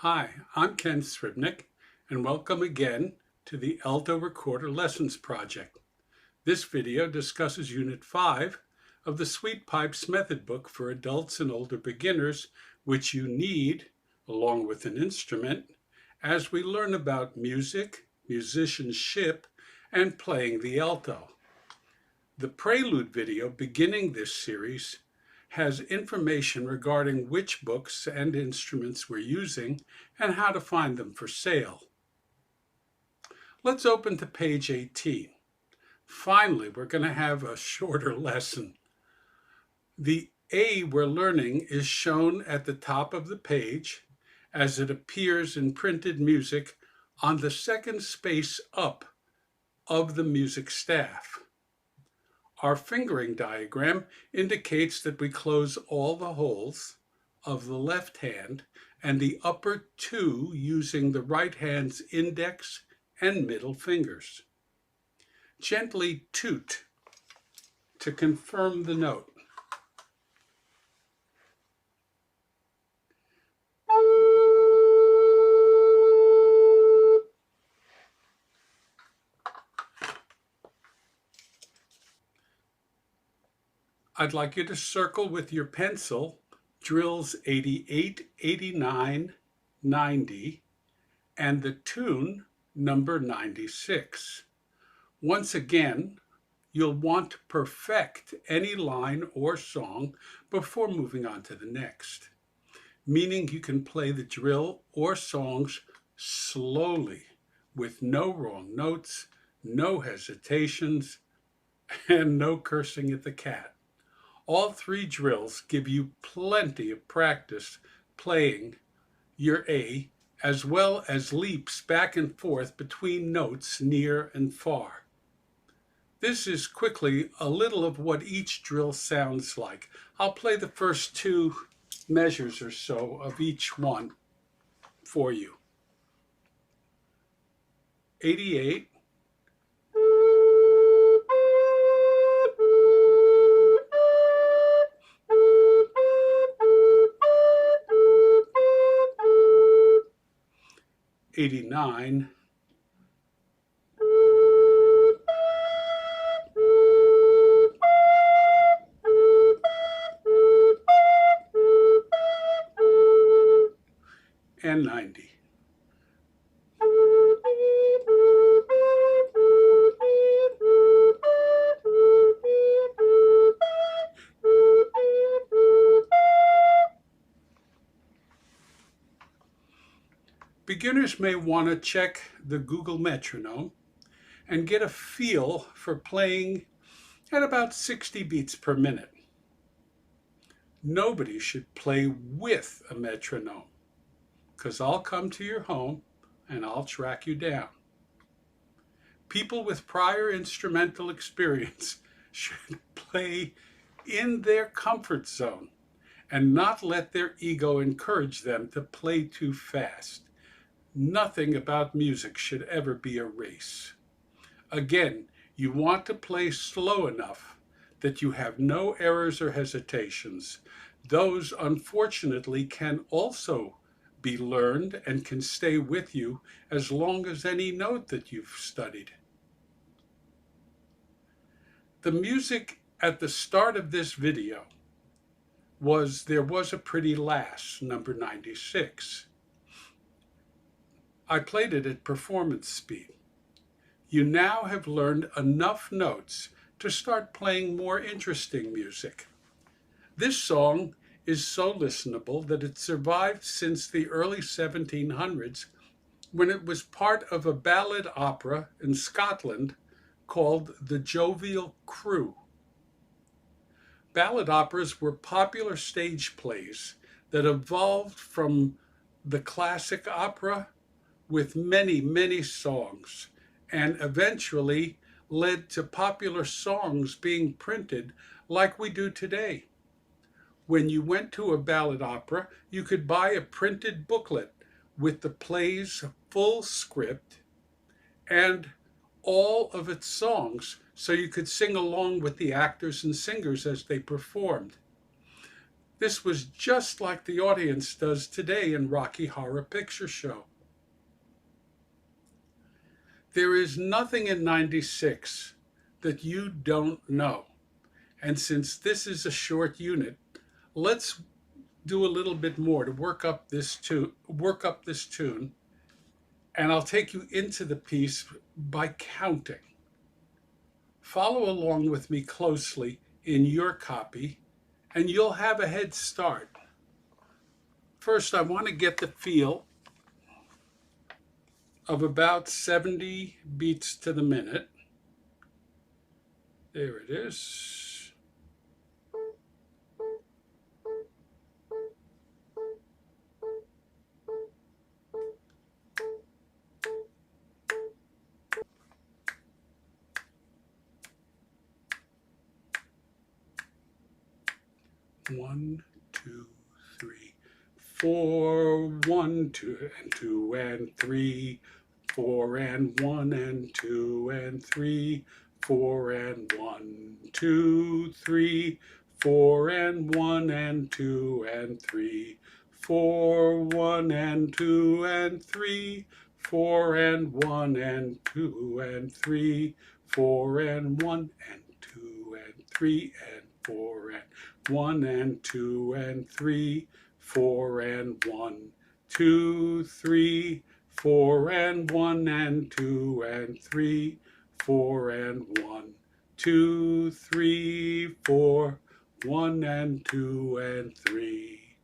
Hi, I'm Ken Sribnick, and welcome again to the Alto Recorder Lessons Project. This video discusses Unit 5 of the Sweet Pipes Method Book for adults and older beginners, which you need, along with an instrument, as we learn about music, musicianship, and playing the alto. The prelude video beginning this series has information regarding which books and instruments we're using and how to find them for sale. Let's open to page 18. Finally, we're going to have a shorter lesson. The A we're learning is shown at the top of the page as it appears in printed music on the second space up of the music staff. Our fingering diagram indicates that we close all the holes of the left hand and the upper two using the right hand's index and middle fingers. Gently toot to confirm the note. I'd like you to circle with your pencil drills 88, 89, 90, and the tune number 96. Once again, you'll want to perfect any line or song before moving on to the next, meaning you can play the drill or songs slowly with no wrong notes, no hesitations, and no cursing at the cat. All three drills give you plenty of practice playing your A, as well as leaps back and forth between notes near and far. This is quickly a little of what each drill sounds like. I'll play the first two measures or so of each one for you. 88. 89, and 90. Beginners may want to check the Google metronome and get a feel for playing at about 60 beats per minute. Nobody should play with a metronome, because I'll come to your home and I'll track you down. People with prior instrumental experience should play in their comfort zone and not let their ego encourage them to play too fast. Nothing about music should ever be a race. Again, you want to play slow enough that you have no errors or hesitations. Those, unfortunately, can also be learned and can stay with you as long as any note that you've studied. The music at the start of this video was There Was a Pretty Lass, number 96. I played it at performance speed. You now have learned enough notes to start playing more interesting music. This song is so listenable that it survived since the early 1700s, when it was part of a ballad opera in Scotland called The Jovial Crew. Ballad operas were popular stage plays that evolved from the classic opera with many, many songs, and eventually led to popular songs being printed like we do today. When you went to a ballad opera, you could buy a printed booklet with the play's full script and all of its songs, so you could sing along with the actors and singers as they performed. This was just like the audience does today in Rocky Horror Picture Show. There is nothing in 96 that you don't know. And since this is a short unit, let's do a little bit more to work up this tune, and I'll take you into the piece by counting. Follow along with me closely in your copy, and you'll have a head start. First, I want to get the feel of about 70 beats to the minute. There it is. One, two, three, four, 1, 2, and 2 and 3, 4 and 1 and 2 and 3, 4 and 1, 2, 3, 4 and 1 and 2 and 3, 4, 1 and 2 and 3, 4 and 1 and 2 and 3, 4 and 1 and 2 and 3 and 4 and 1 and 2 and 3, 4 and 1, 2, 3, 4 and 1 and 2 and 3, 4 and 1, 2, 3, 4, 1 and 2 and 3.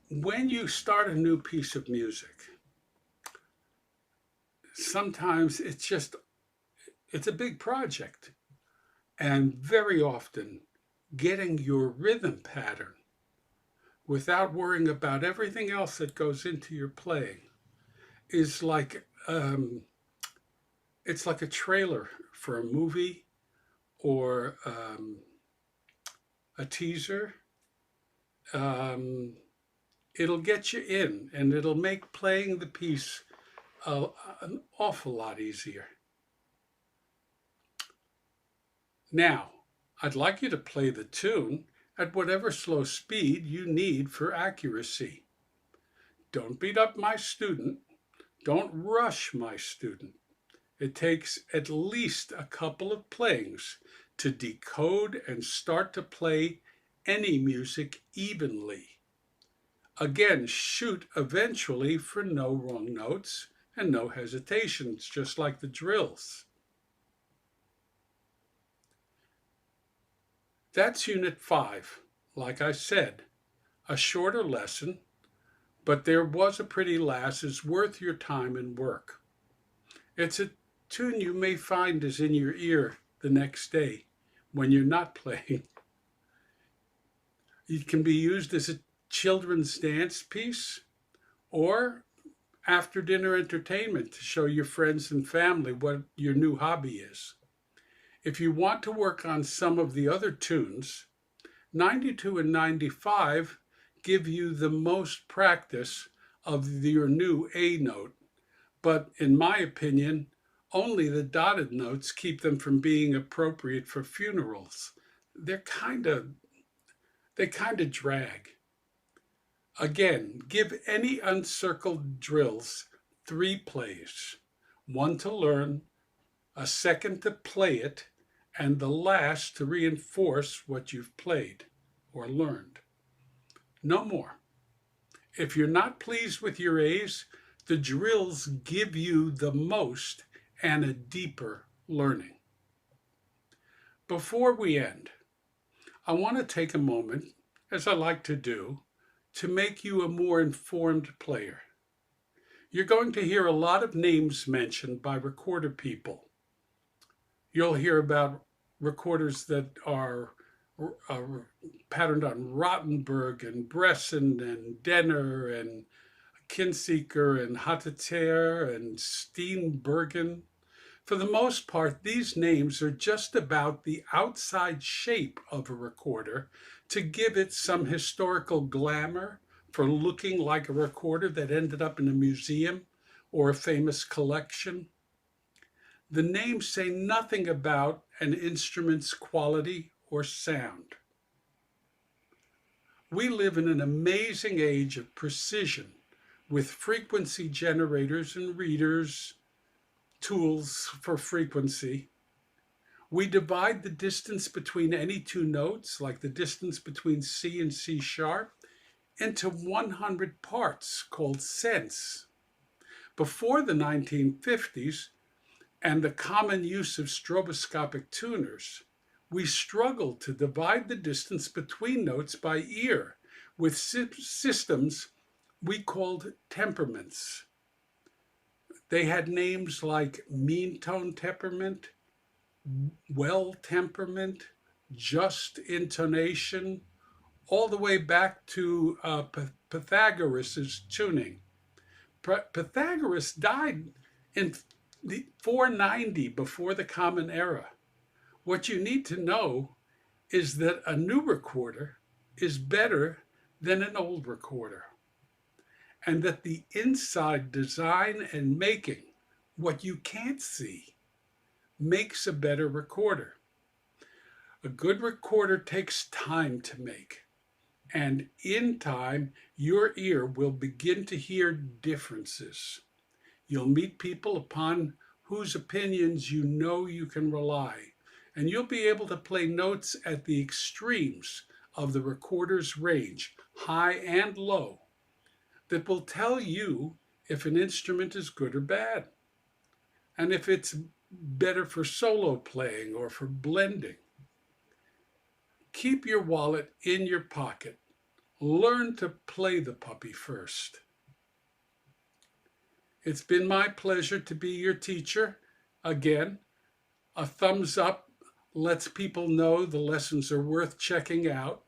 When you start a new piece of music, sometimes it's a big project, and very often getting your rhythm pattern without worrying about everything else that goes into your playing is like it's like a trailer for a movie or a teaser. It'll get you in, and it'll make playing the piece an awful lot easier. Now, I'd like you to play the tune at whatever slow speed you need for accuracy. Don't beat up my student. Don't rush my student. It takes at least a couple of playings to decode and start to play any music evenly. Again, shoot eventually for no wrong notes and no hesitations, just like the drills. That's Unit 5. Like I said, a shorter lesson, but There Was a Pretty Lass is worth your time and work. It's a tune you may find is in your ear the next day when you're not playing. It can be used as a children's dance piece or after dinner entertainment to show your friends and family what your new hobby is. If you want to work on some of the other tunes, 92 and 95 give you the most practice of your new A note, but in my opinion, only the dotted notes keep them from being appropriate for funerals. They kind of drag. Again, give any uncircled drills 3 plays, 1 to learn, a second to play it, and the last to reinforce what you've played or learned. No more. If you're not pleased with your A's, the drills give you the most and a deeper learning. Before we end, I want to take a moment, as I like to do, to make you a more informed player. You're going to hear a lot of names mentioned by recorder people. You'll hear about recorders that are patterned on Rottenberg and Bresson and Denner and Kinseeker and Hattater and Steenbergen. For the most part, these names are just about the outside shape of a recorder to give it some historical glamour for looking like a recorder that ended up in a museum or a famous collection. the names say nothing about an instrument's quality or sound. We live in an amazing age of precision with frequency generators and readers, tools for frequency. We divide the distance between any two notes, like the distance between C and C sharp, into 100 parts called cents. Before the 1950s and the common use of stroboscopic tuners, we struggled to divide the distance between notes by ear with systems we called temperaments. They had names like mean tone temperament, well temperament, just intonation, all the way back to Pythagoras' tuning. Pythagoras died in the 490 before the Common Era. What you need to know is that a new recorder is better than an old recorder, and that the inside design and making, what you can't see, makes a better recorder. A good recorder takes time to make, and in time, your ear will begin to hear differences. You'll meet people upon whose opinions you know you can rely, and you'll be able to play notes at the extremes of the recorder's range, high and low, that will tell you if an instrument is good or bad, and if it's better for solo playing or for blending. Keep your wallet in your pocket. Learn to play the puppy first. It's been my pleasure to be your teacher. Again, a thumbs up lets people know the lessons are worth checking out.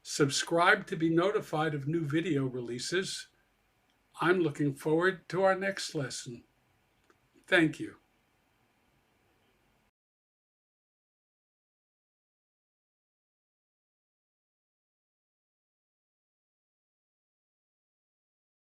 Subscribe to be notified of new video releases. I'm looking forward to our next lesson. Thank you.